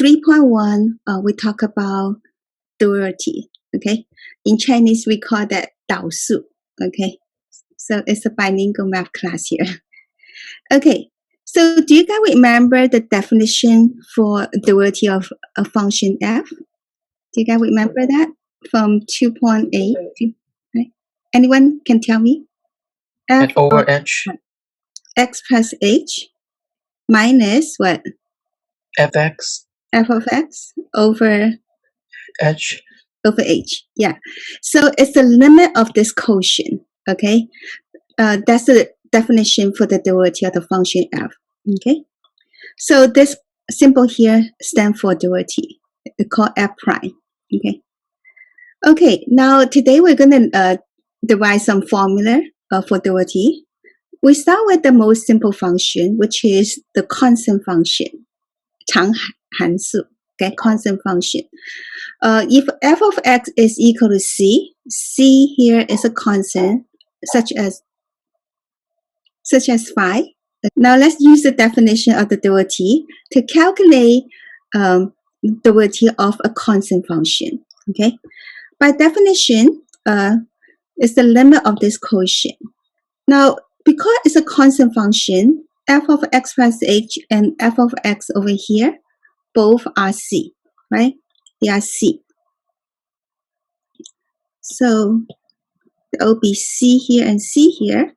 3.1, we talk about duality. Okay, in Chinese we call that 导数. Okay, so it's a bilingual math class here. Okay, so do you guys remember the definition for duality of a function f? Do you guys remember that from 2.8? Right? Anyone can tell me? F over h. X plus h minus what? Fx. F of x over H. Over h. Yeah. So it's the limit of this quotient. Okay. That's the definition for the duality of the function f. Okay. So this symbol here stands for duality. It's called f prime. Okay. Okay. Now today we're going to derive some formula for duality. We start with the most simple function, which is the constant function, 常函数. Okay, constant function. If f of x is equal to c, c here is a constant, such as 5. Now let's use the definition of the duality to calculate duality of a constant function. Okay, by definition, it's the limit of this quotient. Now, because it's a constant function, f of x plus h and f of x over here, both are c, right? They are c. So there will be c here and c here,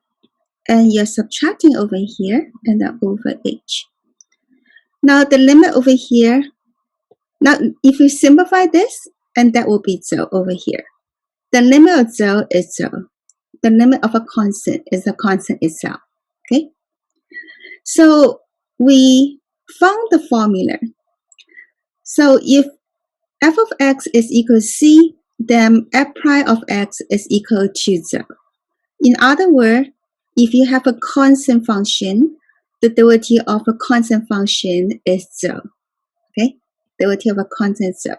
and you're subtracting over here and then over h. Now the limit over here, now if you simplify this, and that will be 0 over here. The limit of 0 is 0. The limit of a constant is a constant itself. Okay? So we found the formula. So if f of x is equal to c, then f prime of x is equal to 0. In other words, if you have a constant function, the duality of a constant function is 0. Okay? Duality of a constant is 0.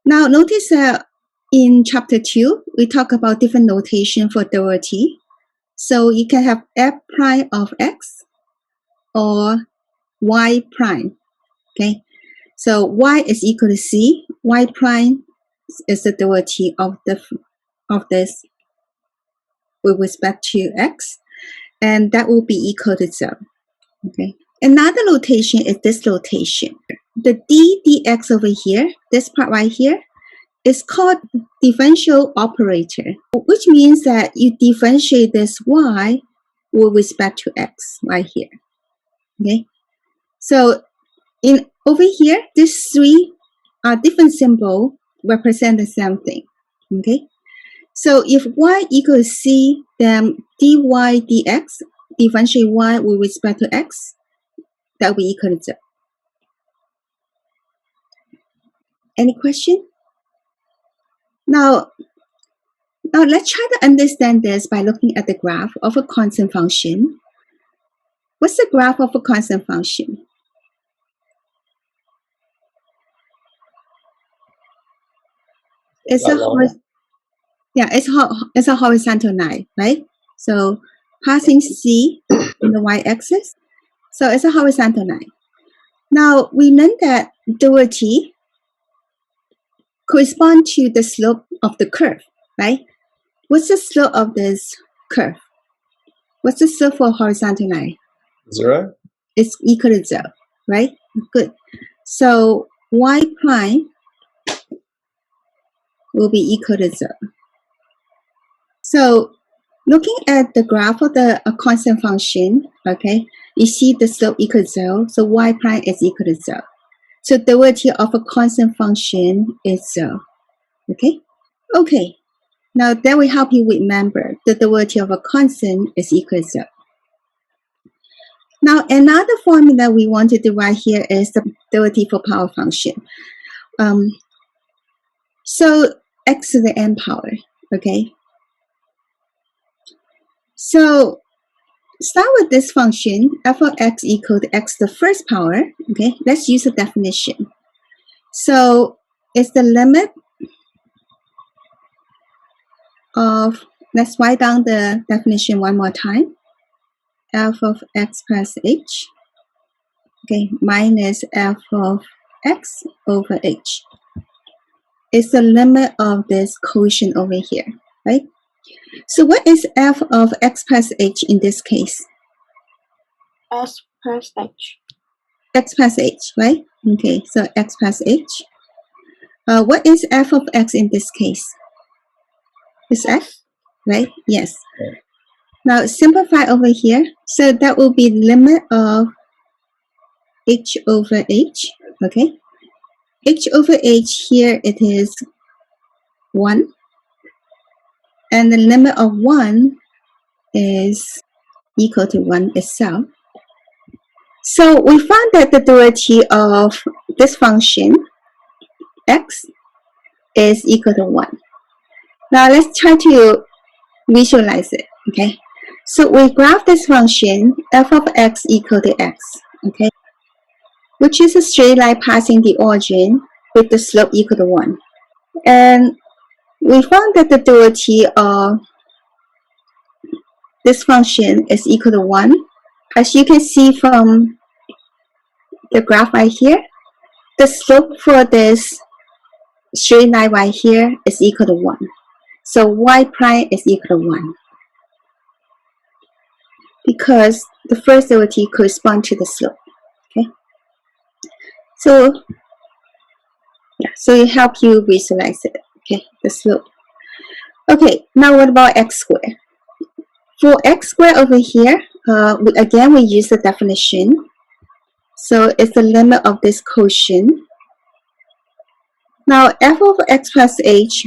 Now notice that in chapter 2, we talk about different notation for duality. So you can have f prime of x or y prime. Okay? So y is equal to c, y prime is the duality of this with respect to x, and that will be equal to 0. Okay. Another notation is this notation. The d dx over here, this part right here, is called differential operator, which means that you differentiate this y with respect to x right here. Okay. So in over here, these three are different symbols represent the same thing. Okay. So if y equals c, then dy dx, differentiate y with respect to x, that will be equal to 0. Any question? Now let's try to understand this by looking at the graph of a constant function. What's the graph of a constant function? It's a horizontal line, right? So passing C in the y-axis. So it's a horizontal line. Now we learned that duality corresponds to the slope of the curve, right? What's the slope of this curve? What's the slope for a horizontal line? 0. It's equal to 0, right? Good. So y prime will be equal to 0. So looking at the graph of a constant function, okay, you see the slope equal to 0, so y prime is equal to 0. So the duality of a constant function is 0. Okay? Okay. Now that will help you remember the duality of a constant is equal to 0. Now another formula we want to derive here is the duality for power function. So x to the n power, okay? So start with this function, f of x equal to x to the first power, okay? Let's use a definition. So it's the limit of, let's write down the definition one more time, f of x plus h, okay, minus f of x over h. It's the limit of this quotient over here, right? So what is f of x plus h in this case? S plus H. X plus h, right? Okay, so x plus h. What is f of x in this case? Is x, right? Yes. Now simplify over here. So that will be limit of h over h, okay? H over h here it is 1. And the limit of 1 is equal to 1 itself. So we found that the derivative of this function, x, is equal to 1. Now let's try to visualize it, okay? So we graph this function, f of x equal to x, okay? Which is a straight line passing the origin with the slope equal to 1. And we found that the derivative of this function is equal to 1. As you can see from the graph right here, the slope for this straight line right here is equal to 1. So y prime is equal to 1. Because the first derivative corresponds to the slope. Okay. So yeah, so it helps you visualize it. Okay, the slope. Okay, now what about x squared? For x squared over here, we use the definition. So it's the limit of this quotient. Now f of x plus h,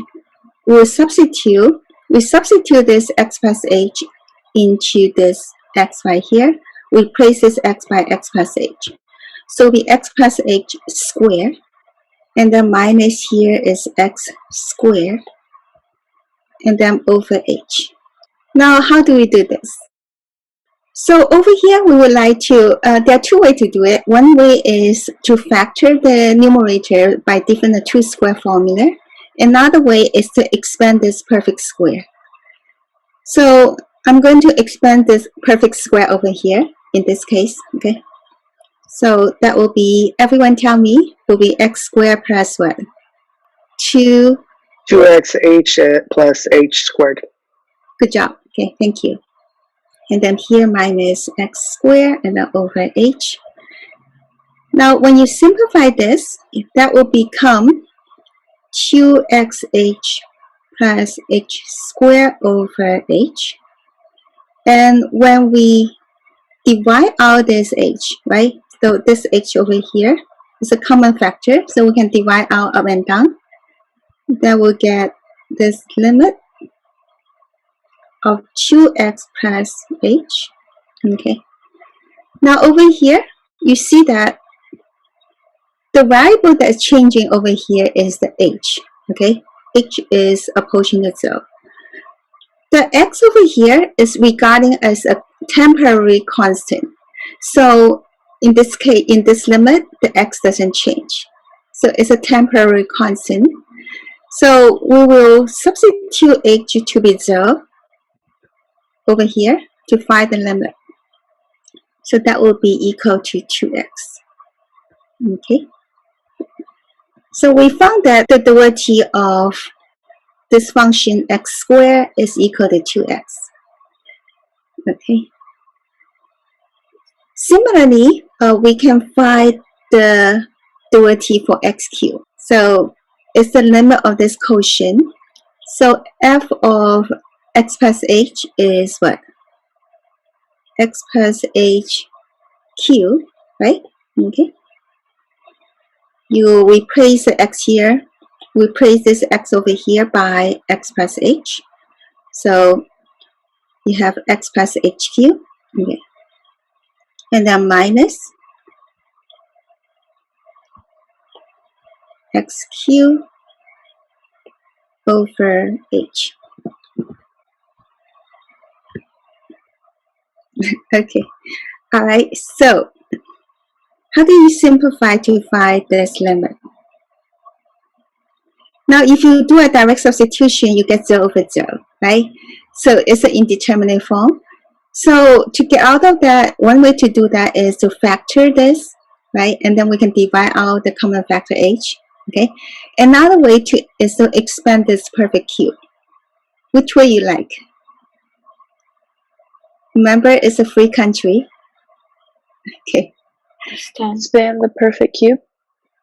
we substitute this x plus h into this x right here. We replace this x by x plus h. So the x plus h squared, and then minus here is x squared, and then over h. Now how do we do this? So over here we would like to, there are two ways to do it. One way is to factor the numerator by different the 2 square formula. Another way is to expand this perfect square. So I'm going to expand this perfect square over here in this case, okay? So that will be, everyone tell me, will be x squared plus what? 2xh plus h squared. Good job. Okay, thank you. And then here minus x squared and then over h. Now when you simplify this, that will become 2xh plus h squared over h. And when we divide out this h, right? So this h over here is a common factor, so we can divide out up and down. Then we'll get this limit of 2x plus h. Okay. Now over here, you see that the variable that is changing over here is the h. Okay. H is approaching the 0. The x over here is regarding as a temporary constant. So in this case, in this limit, the x doesn't change. So it's a temporary constant. So we will substitute h to be 0 over here to find the limit. So that will be equal to 2x. Okay. So we found that the derivative of this function x squared is equal to 2x. Okay. Similarly, we can find the derivative for x cubed. So it's the limit of this quotient. So f of x plus h is what? X plus h cubed, right? Okay. You replace the x here. Replace this x over here by x plus h. So you have x plus h cubed. Okay. And then minus x cubed over h. Okay. All right. So how do you simplify to find this limit? Now, if you do a direct substitution, you get 0 over 0, right? So it's an indeterminate form. So to get out of that, one way to do that is to factor this right? And then we can divide out the common factor h, okay? Another way is to expand this perfect cube. Which way you like? Remember, it's a free country. Okay. Expand the perfect cube.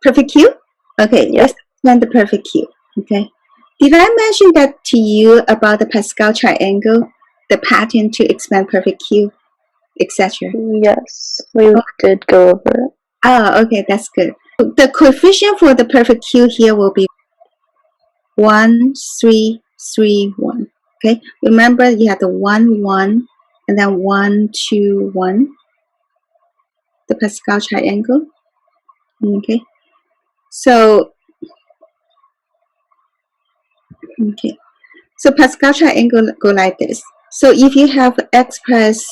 Perfect cube? Okay, Yeah. let's expand the perfect cube, okay? Did I mention that to you about the Pascal triangle, the pattern to expand perfect cube, etc.? Yes, we did go over it. Oh, okay, that's good. The coefficient for the perfect cube here will be 1, 3, 3, 1. Okay, remember you have the 1, 1, and then 1, 2, 1. The Pascal triangle. Okay, so so Pascal triangle go like this. So if you have x plus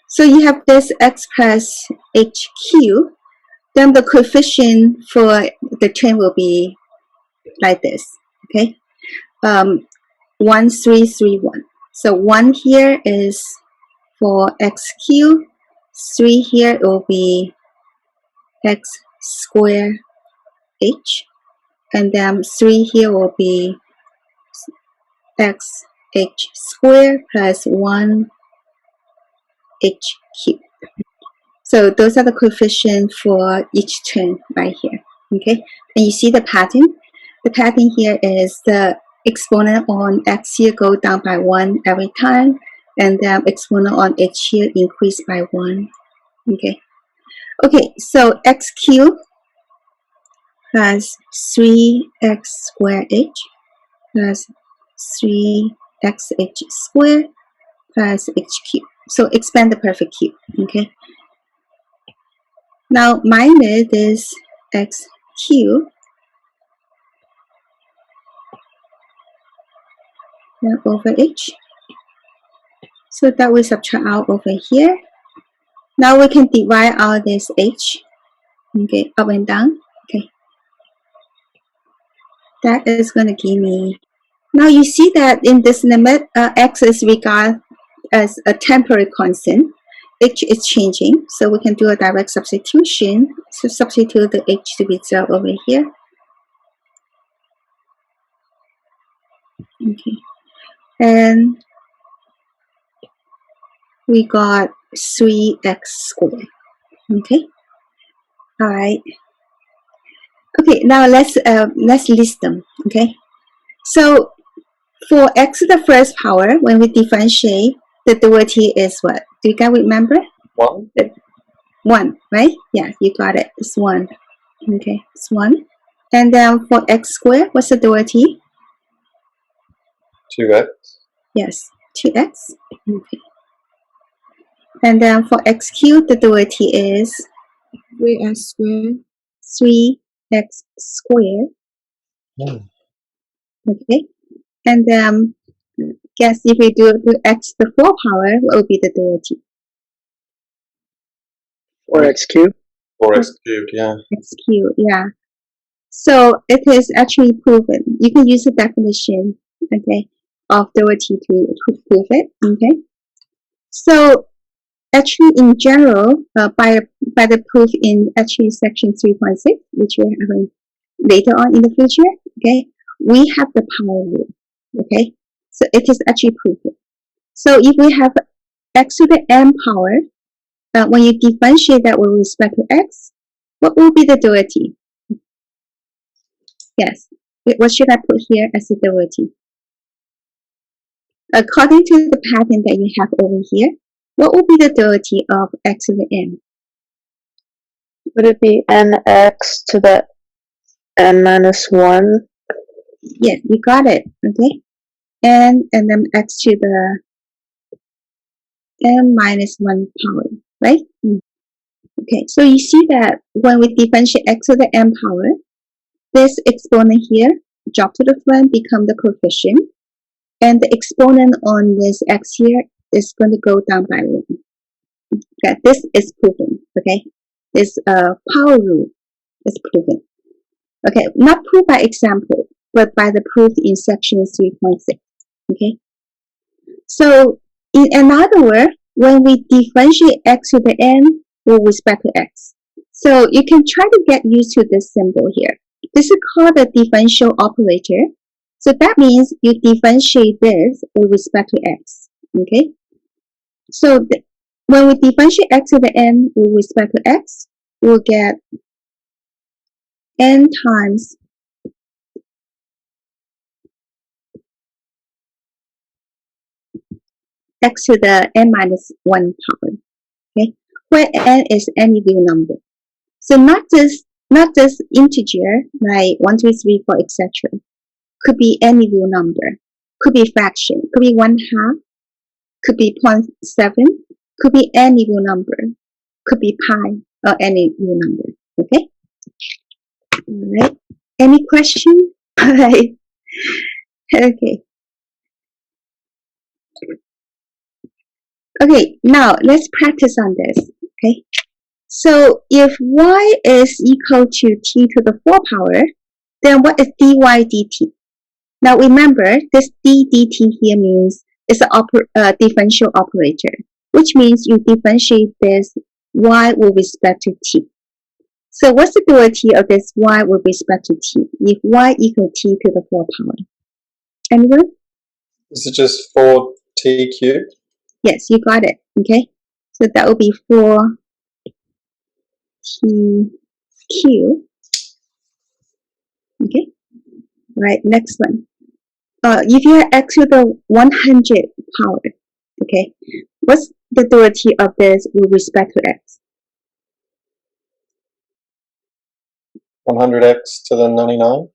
so you have this x plus hq, then the coefficient for the term will be like this. Okay, 1, 3, 3, 1. So 1 here is for x cubed, 3 here will be x square h, and then 3 here will be x h squared plus 1 h cubed. So those are the coefficients for each term right here. Okay, and you see the pattern. The pattern here is the exponent on x here go down by 1 every time, and then exponent on h here increase by 1. Okay. Okay, so x cubed plus 3x squared h plus 3xh squared plus h cubed. So expand the perfect cube. Okay. Now minus this x cubed over h. So that we subtract out over here. Now we can divide out this h. Okay, up and down. Okay. That is going to give me. Now you see that in this limit, x is regarded as a temporary constant. H is changing, so we can do a direct substitution. So substitute the h to be 0 over here. Okay, and we got 3x squared. Okay, all right. Okay, now let's list them. Okay, so for x to the first power, when we differentiate, the derivative is what? Do you guys remember? 1. 1, right? Yeah, you got it. It's 1. Okay, it's 1. And then for x squared, what's the derivative? 2x. Yes, 2x. Okay. And then for x cubed, the derivative is 3x squared. 3x squared. Okay. And then, guess if we do x to the 4th power, what will be the derivative? 4x cubed. 4x cubed, yeah. X cubed, yeah. So it is actually proven. You can use the definition, okay, of derivative to prove it. Okay. So actually, in general, by the proof in actually section 3.6, which we are having later on in the future, okay, we have the power rule. Okay, so it is actually proven. So if we have x to the n power, when you differentiate that with respect to x, what will be the derivative? Yes. What should I put here as the derivative? According to the pattern that you have over here, what will be the derivative of x to the n? Would it be nx to the n minus 1? Yes, you got it. Okay. And then x to the n minus 1 power, right? Okay, so you see that when we differentiate x to the n power, this exponent here drop to the front, become the coefficient, and the exponent on this x here is going to go down by 1. Okay, this is proven. Okay, this power rule is proven. Okay, not proved by example, but by the proof in section 3.6. Okay, So in another word, when we differentiate x to the n with respect to x. So you can try to get used to this symbol here. This is called a differential operator. So that means you differentiate this with respect to x. Okay? So when we differentiate x to the n with respect to x, we'll get n times x to the n minus 1 power. Okay? Where n is any real number. So not just integer like 1, 2, 3, 4, etc. Could be any real number. Could be fraction. Could be 1/2. Could be 0.7. Could be any real number. Could be pi or any real number. Okay? Alright. Any question? Alright. Okay. Okay, now let's practice on this. Okay. So if y is equal to t to the 4 power, then what is dy dt? Now remember, this d dt here means it's a differential operator, which means you differentiate this y with respect to t. So what's the derivative of this y with respect to t? If y equals t to the 4 power. Anyone? Is it just 4t cubed? Yes, you got it. Okay. So that will be 4t cubed. Okay. Right, next one. If you have x to the 100 power, okay, what's the derivative of this with respect to x? 100x to the 99?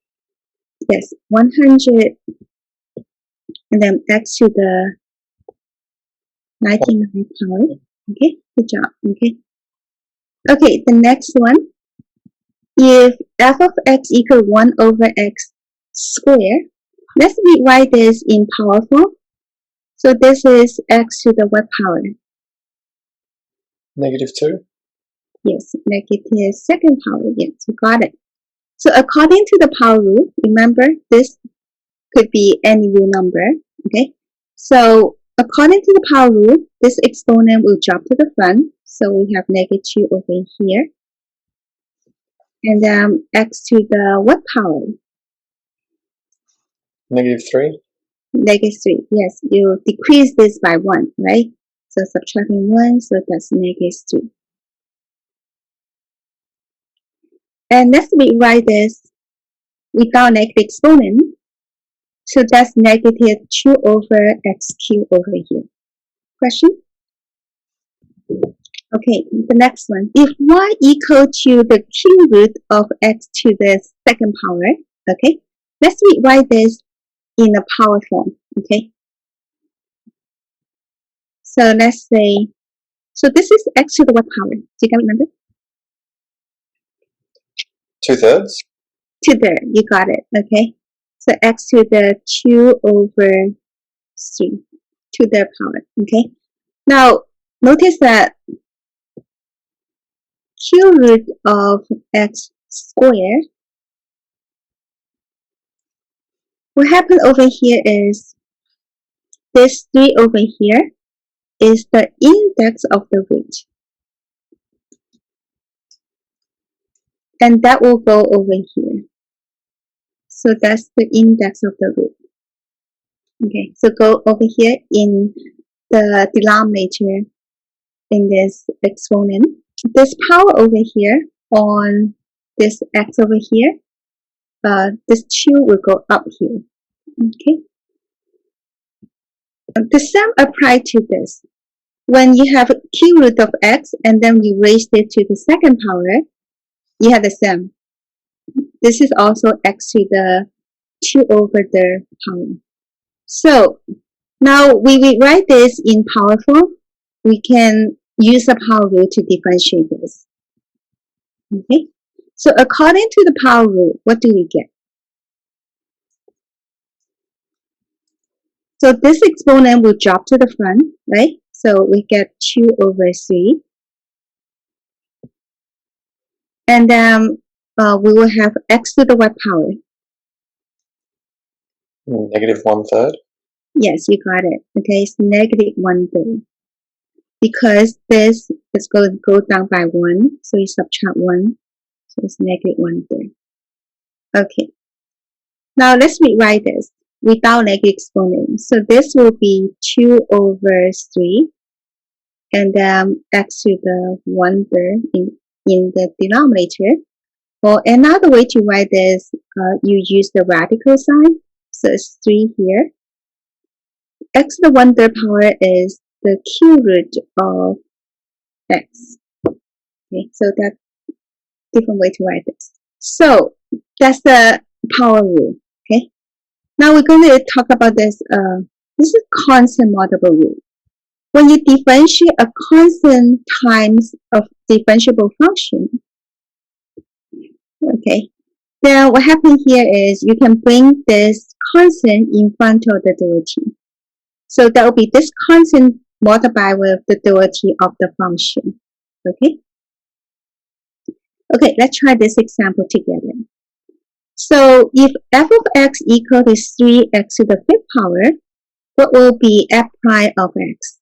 Yes, 100 and then x to the 99 power. Okay, good job. Okay. Okay, the next one. If f of x equals 1 over x squared, let's rewrite this in power form. So this is x to the what power? -2? Yes, negative second power. Yes, you got it. So according to the power rule, remember this could be any real number. Okay. So according to the power rule, this exponent will drop to the front. So we have -2 over here. And then x to the what power? -3? -3. Yes, you decrease this by 1, right? So subtracting 1, so that's -2. And let's rewrite this without negative exponent. So that's -2 over x cubed over here. Question? Okay, the next one. If y equal to the cube root of x to the second power, okay, let's rewrite this in a power form, okay? So let's say, so this is x to the what power? Do you guys remember? 2/3? To the, you got it, okay? So x to the 2 over 3 to the power, okay? Now, notice that cube root of x squared, what happened over here is this 3 over here is the index of the root. And that will go over here. So that's the index of the root. Okay, so go over here in the denominator in this exponent. This power over here on this x over here, this 2 will go up here. Okay. The sum applied to this. When you have cube root of x and then you raise it to the second power, you have the sum. This is also x to the 2 over the power. So now we rewrite this in power form. We can use the power rule to differentiate this. Okay. So according to the power rule, what do we get? So this exponent will drop to the front, right? So we get 2 over 3. And then we will have x to the what power? -1/3? Yes, you got it. Okay, it's negative 1/3. Because this is going to go down by 1, so you subtract 1, so it's negative 1/3. Okay, now let's rewrite this without negative exponent. So this will be 2 over 3, and then x to the 1/3 in the denominator. Or another way to write this, you use the radical sign. So it's 3 here. X to the 1/3 power is the cube root of x. Okay, so that's different way to write this. So that's the power rule. Okay. Now we're going to talk about this. This is constant multiple rule. When you differentiate a constant times a differentiable function, okay, then what happens here is you can bring this constant in front of the derivative. So that will be this constant multiplied with the derivative of the function. Okay. Okay, let's try this example together. So if f of x equal to 3x to the 5th power, what will be f prime of x?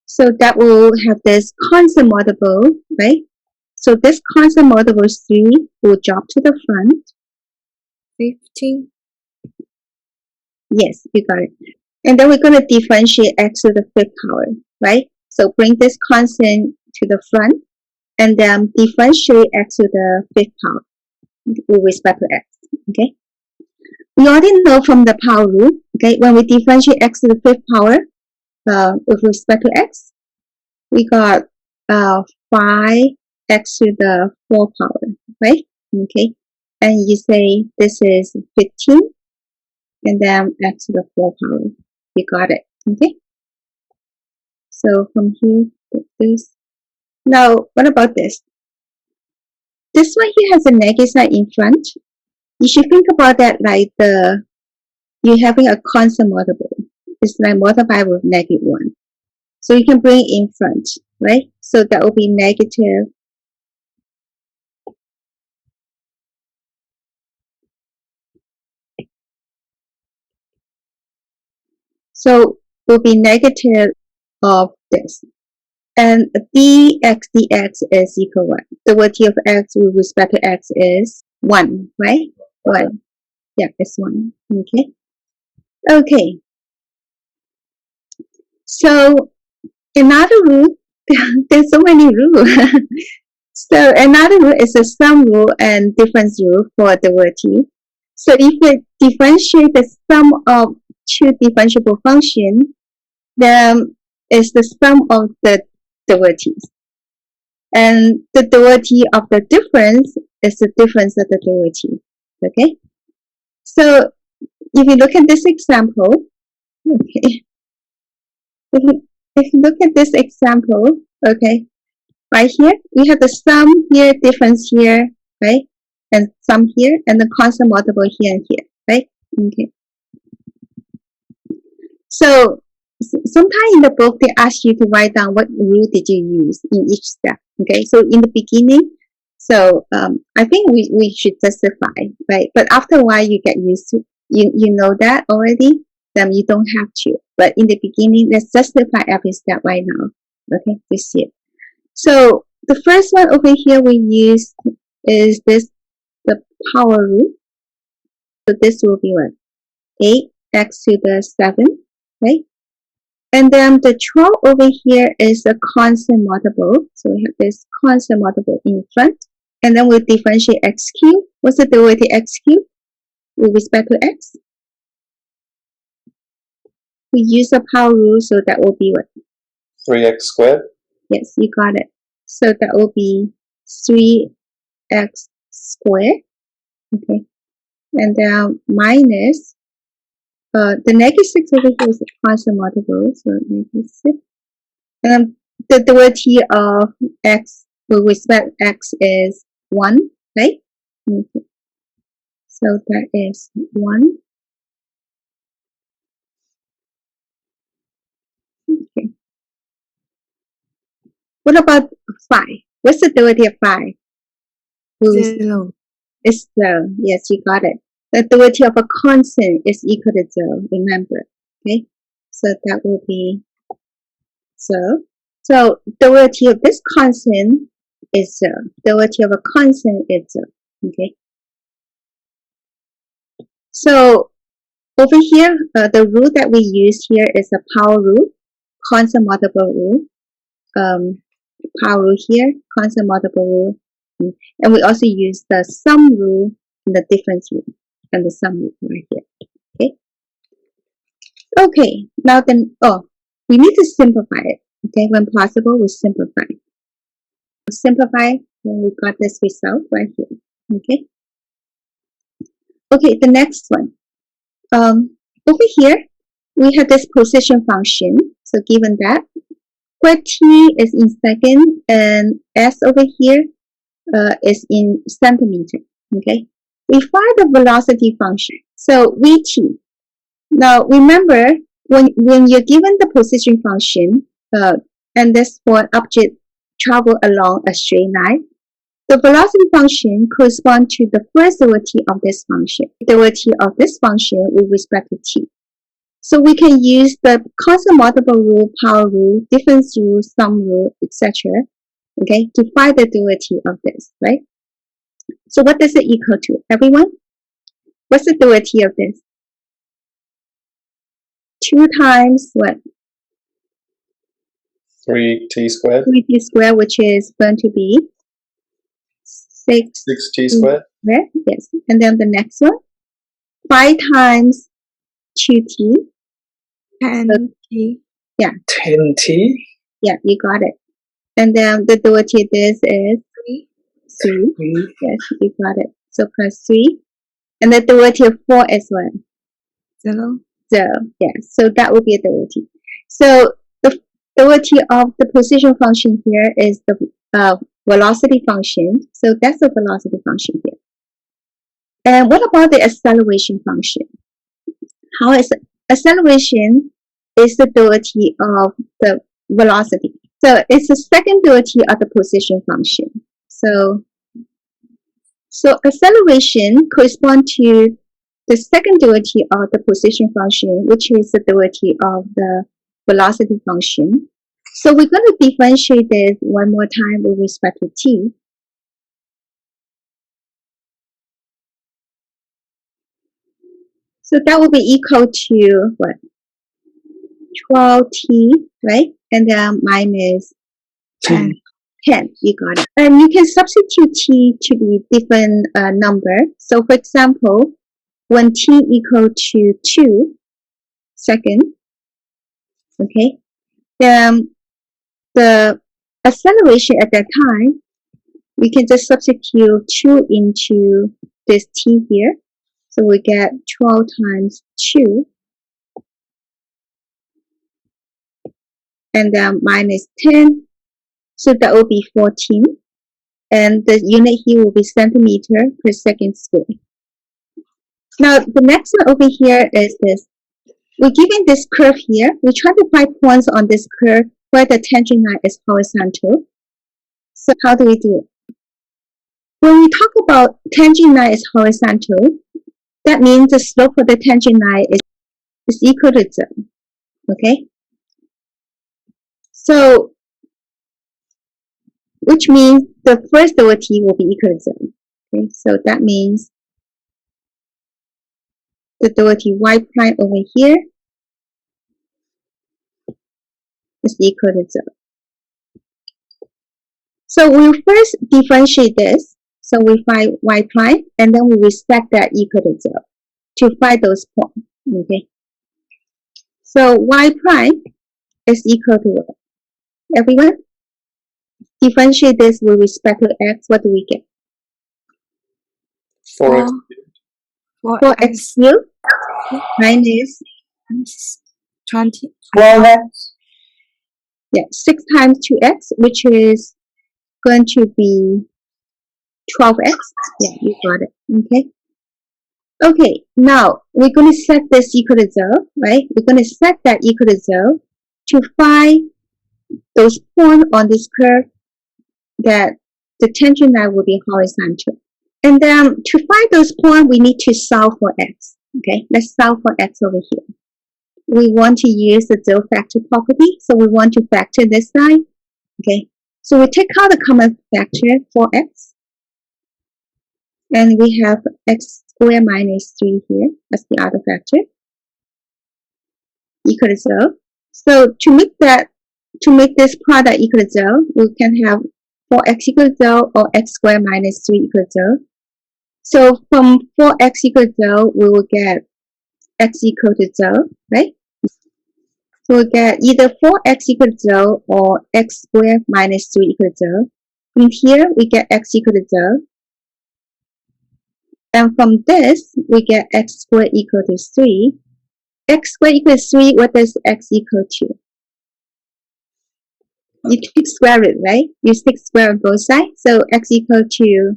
So that will have this constant multiple, right? So this constant multiple 3 will drop to the front. 15. Yes, you got it. And then we're going to differentiate x to the 5th power, right? So bring this constant to the front and then differentiate x to the 5th power with respect to x, okay? We already know from the power rule, okay, when we differentiate x to the 5th power with respect to x, we got 5x to the 4th power, right? Okay, and you say this is 15, and then x to the 4th power. You got it, okay? So from here, this. Now, what about this? This one here has a negative sign in front. You should think about that like you're having a constant multiple. It's like multiply with negative 1. So you can bring it in front, right? So that will be negative. So will be negative of this. And dx is equal 1. The derivative of x with respect to x is 1, right? 1. Yeah, it's 1. Okay. Okay. So another rule, there's so many rules. So another rule is a sum rule and difference rule for derivative. So if we differentiate the sum of two differentiable functions, then it's the sum of the derivatives. And the derivative of the difference is the difference of the derivative. Okay? So if you look at this example, okay, if you look at this example, okay, right here, we have the sum here, difference here, right? And sum here, and the constant multiple here and here, right? Okay. So sometimes in the book, they ask you to write down what rule did you use in each step, okay? So in the beginning, so I think we should justify, right? But after a while, you get used to, you know that already, then you don't have to. But in the beginning, let's justify every step right now, okay? You see it. So the first one over here we use is this, the power rule. So this will be what? 8x to the 7, right? And then the 12 over here is a constant multiple. So we have this constant multiple in front. And then we differentiate x cubed. What's the derivative x cubed with respect to x? We use the power rule, so that will be what? 3x squared. Yes, you got it. So that will be 3x squared. Okay. And then minus, the negative 6 over here is a constant multiple, so negative 6. And the derivative of x with respect to x is 1, right? Okay. So that is 1. Okay. What about 5? What's the derivative of 5? 0. It's 0. Yes, you got it. the derivative of a constant is equal to 0, remember. Okay, so that will be 0. So derivative of this constant is 0. Derivative of a constant is 0. Okay. So over here, the rule that we use here is a power rule, constant multiple rule. Power rule here, constant multiple rule. And we also use the sum rule and the difference rule and the sum rule right here. Okay. Okay. Now then, we need to simplify it. Okay. When possible, we simplify. Simplify when we got this result right here. Okay. Okay. The next one. Over here, we have this position function. So given that, where t is in second and s over here is in centimeter. Okay, we find the velocity function. So vt. Now remember, when you're given the position function, and this for object travel along a straight line, the velocity function corresponds to the first derivative of this function, derivative of this function with respect to t. So we can use the constant multiple rule, power rule, difference rule, sum rule, etc. Okay, to find the derivative of this, right? So what does it equal to, everyone? What's the derivative of this? 2 times what? 3t squared. 3t squared, which is going to be 6t squared. Right? Yes. And then the next one, 5 times 2t. 10t. Yeah. 10t? Yeah, you got it. And then the derivative this is 3. 3. Yes, you got it. So plus 3. And the derivative of 4 is what? 0. 0. Yes. So that would be a derivative. So the derivative of the position function here is the velocity function. So that's the velocity function here. And what about the acceleration function? How is acceleration is the derivative of the velocity. So it's the second derivative of the position function. So acceleration corresponds to the second derivative of the position function, which is the derivative of the velocity function. So we're going to differentiate this one more time with respect to t. So that will be equal to what? 12t, right? And then minus 10. 10, you got it. And you can substitute t to be different number. So for example, when t equal to 2 seconds, okay, then the acceleration at that time, we can just substitute 2 into this t here. So we get 12 times 2. And then minus 10. So that will be 14. And the unit here will be centimeter per second squared. Now, the next one over here is this. We're given this curve here. We try to find points on this curve where the tangent line is horizontal. So how do we do it? When we talk about tangent line is horizontal, that means the slope of the tangent line is equal to 0. Okay? So, which means the first derivative will be equal to 0. Okay? So that means the derivative y prime over here is equal to 0. So we'll first differentiate this. So we find y prime, and then we will set that equal to 0 to find those points. Okay. So y prime is equal to what? Everyone? Differentiate this with respect to x. What do we get? 4x. 4x cubed minus 20. 12x. Yeah, 6 times 2x, which is going to be 12x. Yeah, you got it. Okay. Okay, now we're going to set this equal to 0, right? We're going to set that equal to 0 to find those points on this curve that the tangent line will be horizontal. And then to find those points, we need to solve for x. Okay, let's solve for x over here. We want to use the zero factor property, so we want to factor this side. Okay, so we take out the common factor for x, and we have x squared minus 3 here as the other factor equal to 0. So to make this product equal to 0, we can have 4x equal to 0 or x squared minus 3 equal to 0. So from 4x equal to 0, we will get x equal to 0, right? So we get either 4x equal to 0 or x squared minus 3 equal to 0. From here, we get x equal to 0. And from this, we get x squared equal to 3. X squared equal to 3, what does x equal to? You take square root, right? You take square on both sides. So x equal to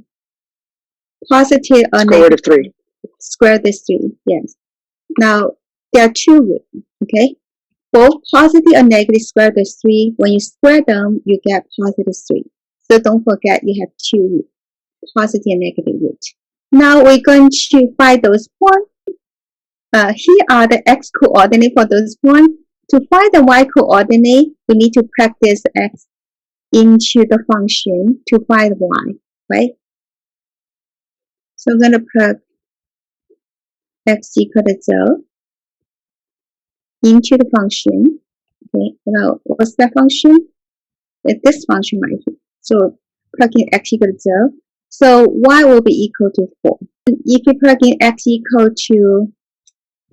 positive or Square root of negative? 3. Square root is 3, yes. Now, there are two roots, okay? Both positive or negative square root is 3. When you square them, you get positive 3. So don't forget you have two roots, positive and negative root. Now we're going to find those points. Here are the x coordinate for those points. To find the y coordinate, we need to practice x into the function to find y, right? So I'm going to plug x equal to 0 into the function. Okay, now what's that function? It's this function right here. So plug in x equal to 0. So y will be equal to 4. If you plug in x equal to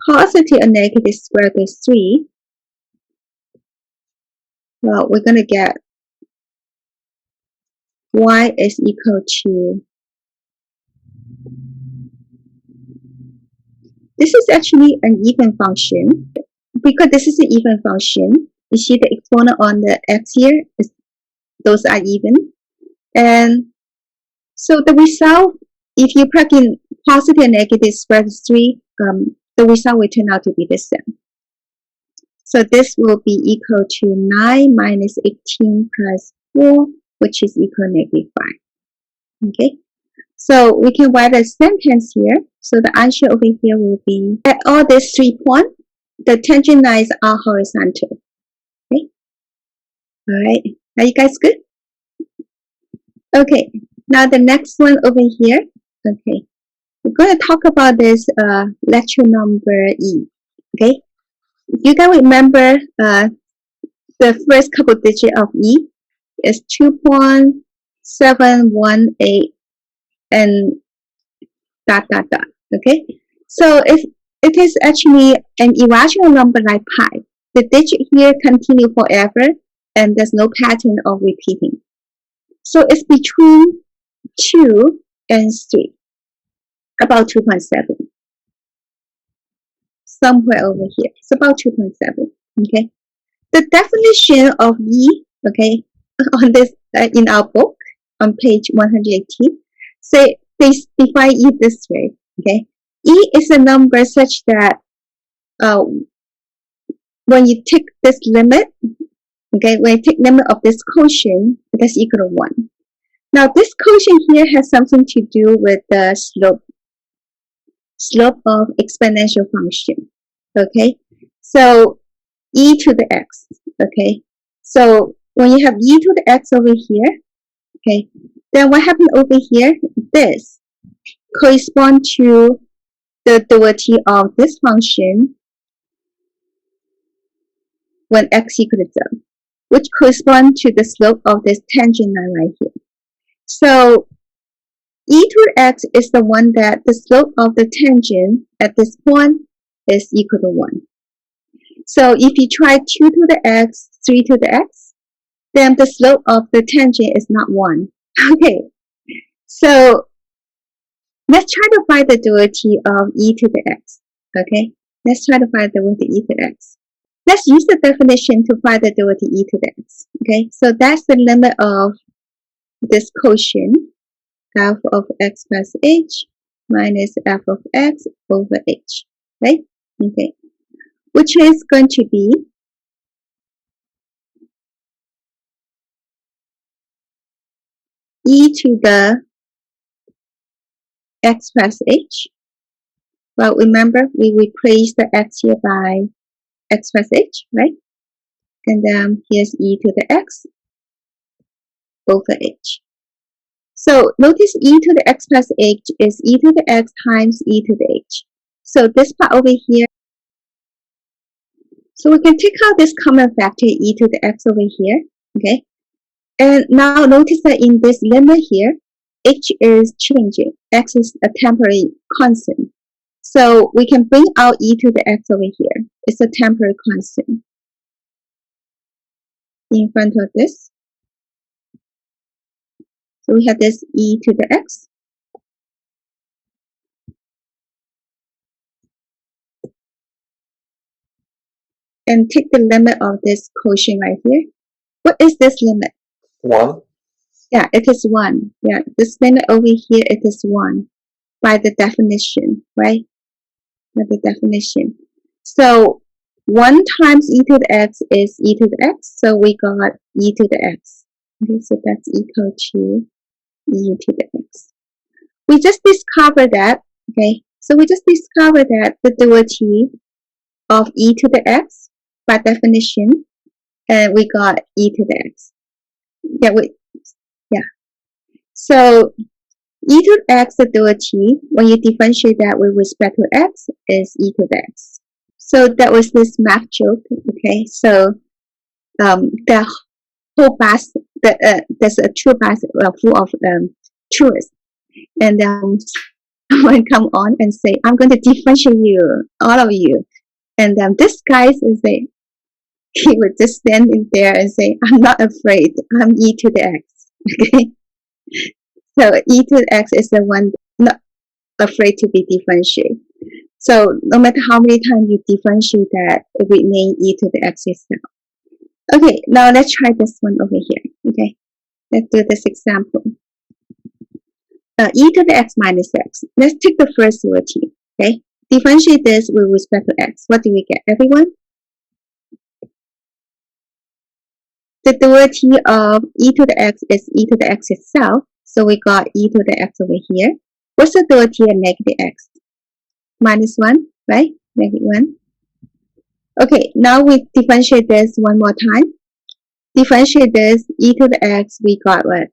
positive or negative square root is 3, well, we're going to get y is equal to, this is actually an even function. Because this is an even function, you see the exponent on the x here, those are even. And so the result, if you plug in positive and negative square root is 3, the result will turn out to be the same. So this will be equal to 9 minus 18 plus 4, which is equal to negative 5. Okay, so we can write a sentence here. So the answer over here will be, at all these 3 points, the tangent lines are horizontal. Okay, all right, are you guys good? Okay, now the next one over here. Okay, we're going to talk about this lecture number E. Okay, you guys remember the first couple digits of E is 2.718 and dot dot dot. Okay, so if it is actually an irrational number like pi, the digit here continue forever and there's no pattern of repeating. So it's between 2 and 3, about 2.7. Somewhere over here, it's about 2.7. Okay, the definition of E, okay, on this in our book on page 118, say they define E this way. Okay, E is a number such that when you take this limit, okay, when you take limit of this quotient, that's equal to 1. Now this quotient here has something to do with the slope of exponential function. Okay, so e to the x. Okay, so when you have e to the x over here, okay, then what happened over here? This corresponds to the derivative of this function when x equal to 0, which corresponds to the slope of this tangent line right here. So e to the x is the one that the slope of the tangent at this point is equal to 1. So if you try 2 to the x, 3 to the x, then the slope of the tangent is not 1. Okay, so let's try to find the derivative of e to the x. Okay, let's try to find the derivative e to the x. Let's use the definition to find the derivative e to the x. Okay, so that's the limit of this quotient, f of x plus h minus f of x over h, right? Okay, which is going to be e to the x plus h. Well, remember, we replace the x here by x plus h, right? And then here's e to the x over h. So notice e to the x plus h is e to the x times e to the h. So this part over here, so we can take out this common factor e to the x over here, okay? And now notice that in this limit here, h is changing. X is a temporary constant. So we can bring out e to the x over here. It's a temporary constant in front of this. So we have this e to the x. And take the limit of this quotient right here. What is this limit? 1. Yeah, it is 1. Yeah, this limit over here, it is 1 by the definition, right? By the definition. So 1 times e to the x is e to the x. So we got e to the x. Okay, so that's equal to e to the x. We just discovered that, okay? So we just discovered that the derivative of e to the x by definition, and we got e to the x. Yeah. So e to the x, the derivative, when you differentiate that with respect to x, is e to the x. So that was this math joke, okay? So the whole basket, there's a true basket full of truths. And someone come on and say, I'm going to differentiate you, all of you. And this guy will say, he would just stand in there and say, I'm not afraid, I'm e to the x. Okay? So e to the x is the one not afraid to be differentiated. So no matter how many times you differentiate that, it remains e to the x itself. Okay, now let's try this one over here. Okay, let's do this example. E to the x minus x. Let's take the first derivative. Okay, differentiate this with respect to x. What do we get, everyone? The derivative of e to the x is e to the x itself. So we got e to the x over here. What's the derivative of negative x? Minus 1, right? Negative 1. Okay, now we differentiate this one more time. Differentiate this, e to the x, we got what?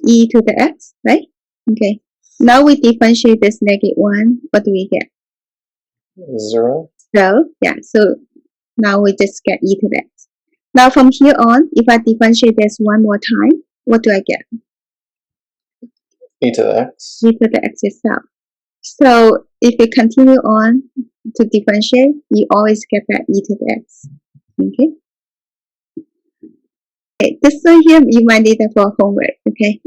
E to the x, right? Okay. Now we differentiate this negative 1. What do we get? 0. So, yeah, so now we just get e to the x. Now from here on, if I differentiate this one more time, what do I get? E to the x. E to the x itself. So if you continue on to differentiate, you always get that e to the x. Okay. Okay, this one here you might need it for homework. Okay.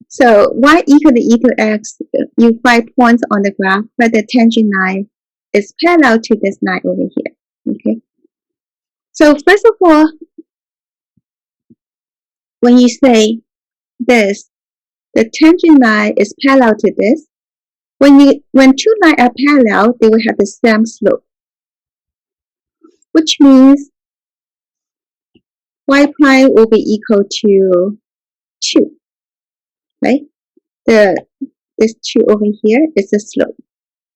So y equal to e to x, you find points on the graph where the tangent line is parallel to this line over here. Okay. So first of all, when you say this, the tangent line is parallel to this. When two lines are parallel, they will have the same slope, which means y prime will be equal to 2, right? This 2 over here is the slope.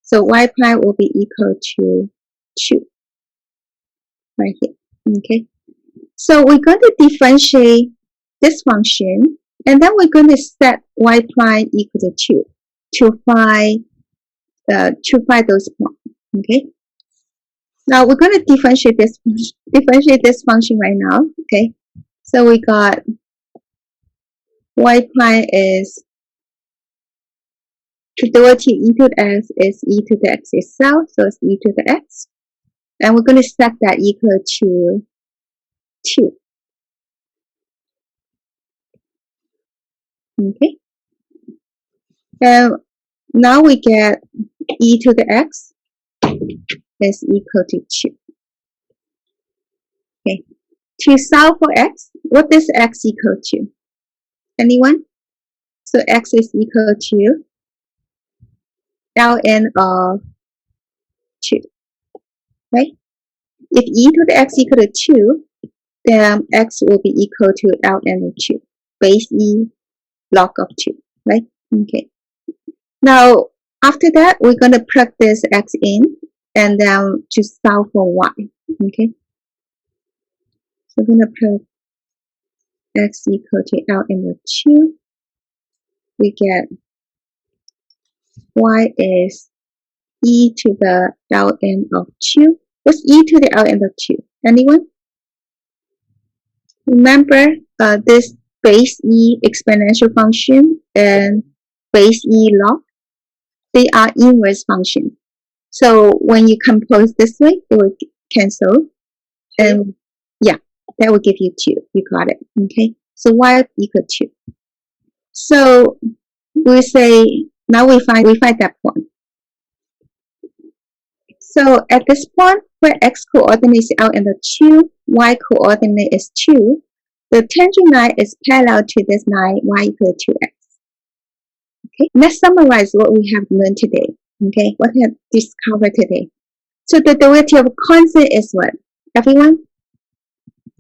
So y prime will be equal to 2, right here, okay? So we're going to differentiate this function, and then we're going to set y prime equal to 2 to find those points, okay? Now we're going to differentiate this function right now, okay? So we got y prime is the derivative e to the x is e to the x itself, so it's e to the x, and we're going to set that equal to 2. Okay, and now we get e to the x is equal to 2. Okay, to solve for x, what is x equal to? Anyone? So x is equal to ln of 2, right? If e to the x equal to 2, then x will be equal to ln of 2, base e log of 2. right? Okay. Now, after that, we're going to plug this x in and then to solve for y. Okay. So we're going to plug x equal to L in the 2. We get y is e to the Ln of 2. What's e to the Ln of 2? Anyone? Remember this base e exponential function and base e log? They are inverse functions. So when you compose this way, it will cancel. And yeah, that will give you 2. You got it. Okay. So y equal 2. So we say, now we find that point. So at this point, where x coordinate is L in the 2, y coordinate is 2, the tangent line is parallel to this line, y equal to 2x. Okay, let's summarize what we have learned today. Okay, what we have discovered today. So the derivative of constant is what? Everyone?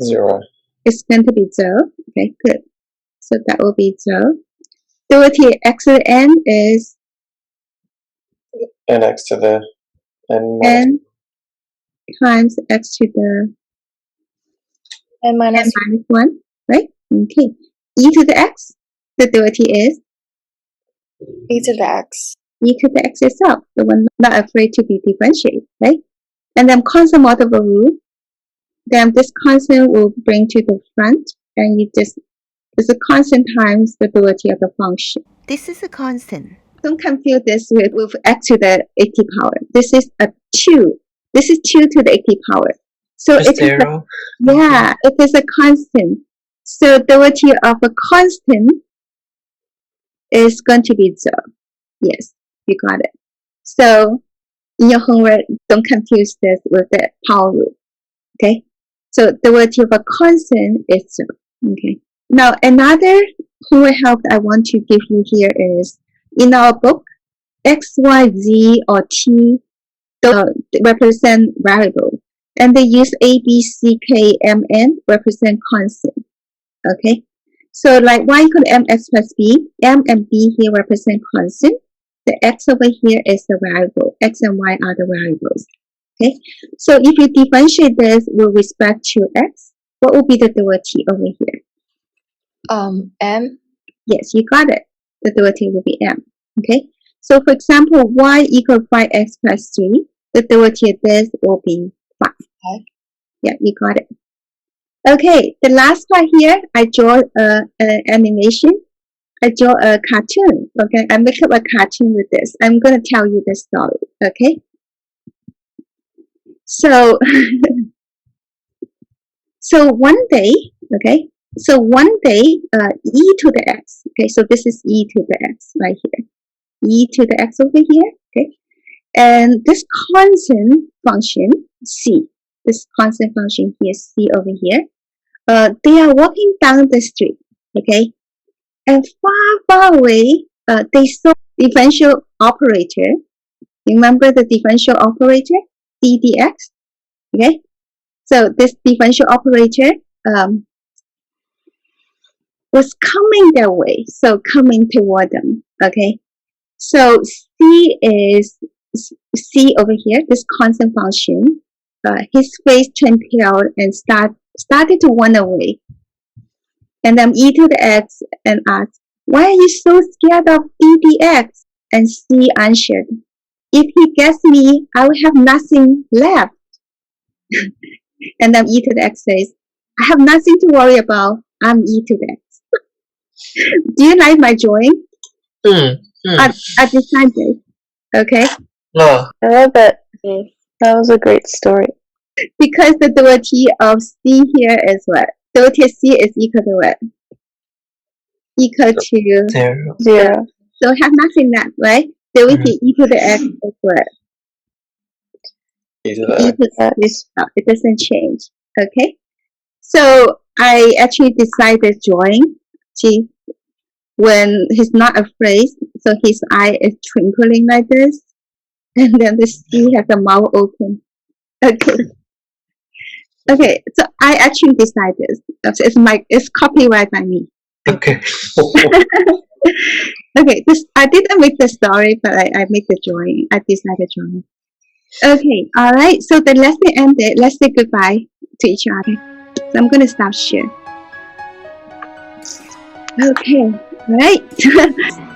0. It's going to be 0. Okay, good. So that will be 0. Derivative x to the n is And x to the n n times x to the N minus n minus 1, right? Okay. E to the x, the derivative is e to the x. e to the x itself. So we're not afraid to be differentiated, right? And then constant multiple rule. Then this constant will bring to the front, and you just, it's a constant times the derivative of the function. This is a constant. Don't confuse this with x to the 80 power. This is a 2. This is 2 to the 80 power. So Just it is a, 0. yeah, it is a constant. So derivative of a constant is going to be 0. Yes, you got it. So in your homework, don't confuse this with the power rule. Okay? So derivative of a constant is 0. Okay. Now another homework help I want to give you here is, in our book, x, y, z, or t don't represent variable, and they use a, b, c, k, m, n represent constant. Okay, so like y equal to mx plus b, m and b here represent constant. The x over here is the variable. X and y are the variables. Okay, so if you differentiate this with respect to x, what will be the derivative over here? M. Yes, you got it. The derivative will be m. Okay, so for example, y equal 5x plus 3, the derivative of this will be 5. Yeah, you got it. Okay, the last part here, I draw an animation. I draw a cartoon. Okay, I make up a cartoon with this. I'm going to tell you the story. Okay, so so one day, okay, so one day, e to the x. Okay, so this is e to the x right here. E to the x over here. Okay, and this constant function c. This constant function here, c over here. They are walking down the street. Okay, and far away, they saw differential operator. Remember the differential operator, d dx. Okay, so this differential operator was coming their way, so coming toward them. Okay, so c is c over here. This constant function. His face turned pale and started to run away. And then e to the x and asked, "Why are you so scared of d dx?" And c answered, "If he gets me, I will have nothing left." And then e to the x says, "I have nothing to worry about. I'm e to the x." Do you like my drawing? I designed this. Okay? No. I love it. Yes. That was a great story. Because the derivative of c here is what? Derivative c is equal to what? Equal to 0. 0. so have nothing left, right? Derivative e to the x is what? e to E the to x. this, it doesn't change. Okay? So I actually decided this drawing. See, when he's not afraid, so his eye is twinkling like this, and then the C has a mouth open. Okay. Okay, so I actually decided this. It's copyright by me. Okay. Okay, this I didn't make the story, but I make the drawing. I designed the drawing. Okay, all right. So the lesson ended. Let's say goodbye to each other. So I'm gonna stop share. Okay, all right.